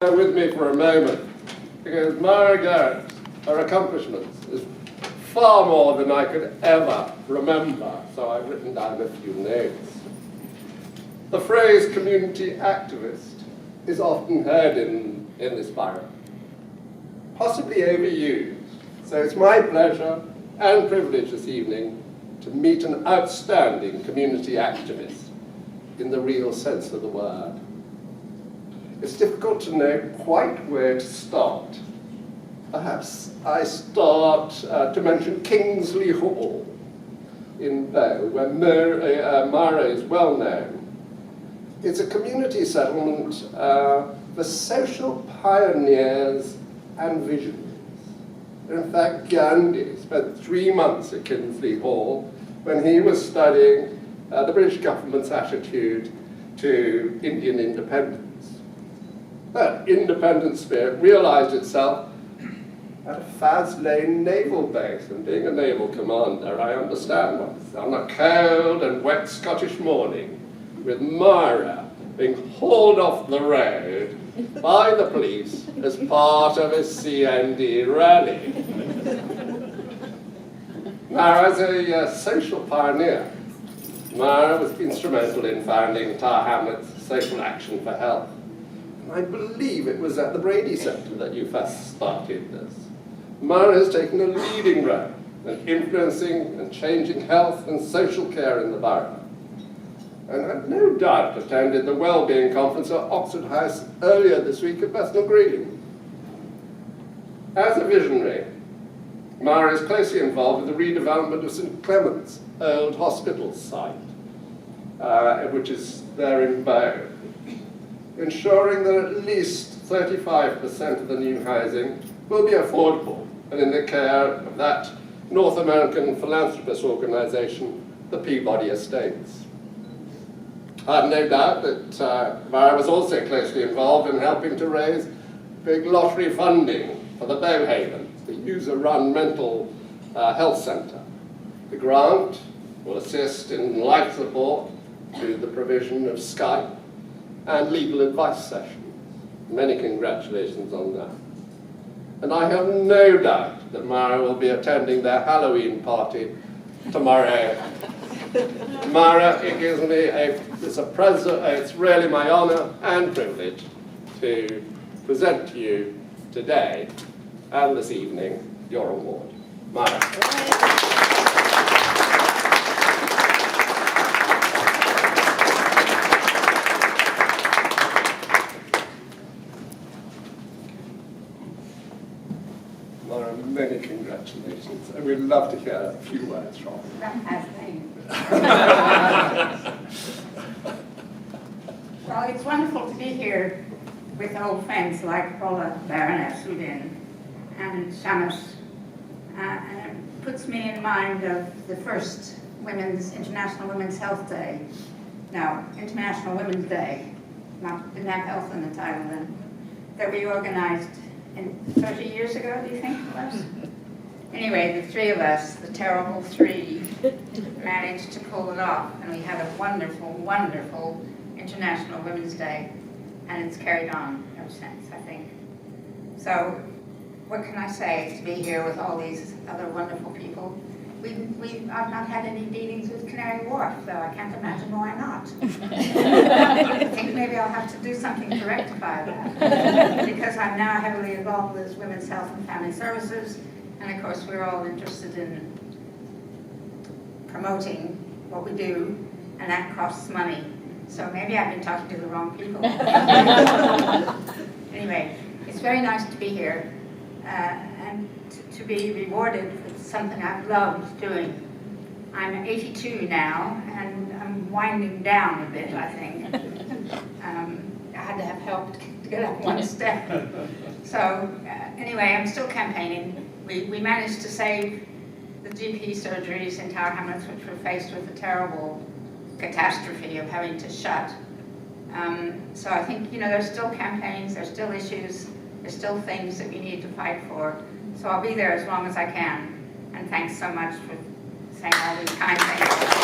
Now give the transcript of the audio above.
Bear with me for a moment, because Myra Garrett, her accomplishments is far more than I could ever remember, so I've written down a few names. The phrase community activist is often heard in this borough, possibly overused, so it's my pleasure and privilege this evening to meet an outstanding community activist in the real sense of the word. It's difficult to know quite where to start. Perhaps I start to mention Kingsley Hall in Bow, where Myra is well known. It's a community settlement for social pioneers and visionaries. In fact, Gandhi spent 3 months at Kingsley Hall when he was studying the British government's attitude to Indian independence. That independent spirit realized itself at a Faz Lane naval base, and being a naval commander, I understand this. On a cold and wet Scottish morning, with Myra being hauled off the road by the police as part of a CND rally. Now, as a social pioneer, Myra was instrumental in founding Tower Hamlets Social Action for Health. And I believe it was at the Brady Centre that you first started this. Myra has taken a leading role in influencing and changing health and social care in the borough. And I've no doubt attended the Wellbeing Conference at Oxford House earlier this week at Bethnal Green. As a visionary, Myra is closely involved with the redevelopment of St Clement's old hospital site, which is there in Bow, ensuring that at least 35% of the new housing will be affordable and in the care of that North American philanthropist organisation, the Peabody Estates. I have no doubt that Myra was also closely involved in helping to raise big lottery funding for the Bowhaven, the user-run mental health centre. The grant will assist in life support through the provision of Skype and legal advice sessions. Many congratulations on that. And I have no doubt that Myra will be attending their Halloween party tomorrow. Myra, it gives me it's really my honour and privilege to present to you today and this evening your award. Myra. Myra, many congratulations, and we'd love to hear a few words from you. That has been. Well, it's wonderful to be here with old friends like Paula Baroness Udin and Shamus, and it puts me in mind of the first International Women's Health Day. No, International Women's Day, didn't have health in the title then, that we organized 30 years ago, do you think it was? Anyway, the three of us, the terrible three, managed to pull it off, and we had a wonderful, wonderful International Women's Day, and it's carried on ever since, I think. So, what can I say to be here with all these other wonderful people? I've not had any dealings with Canary Wharf, so I can't imagine why not. I think maybe I'll have to do something to rectify that, because I'm now heavily involved with Women's Health and Family Services, and of course we're all interested in promoting what we do, and that costs money. So maybe I've been talking to the wrong people. Anyway, it's very nice to be here and to be rewarded with something I've loved doing. I'm 82 now, and I'm winding down a bit, I think. I had to have help to get up one step. So anyway, I'm still campaigning. We managed to save the GP surgeries in Tower Hamlets, which were faced with a terrible catastrophe of having to shut. So I think, there's still campaigns, there's still issues, there's still things that we need to fight for. So I'll be there as long as I can. And thanks so much for saying all these kind things.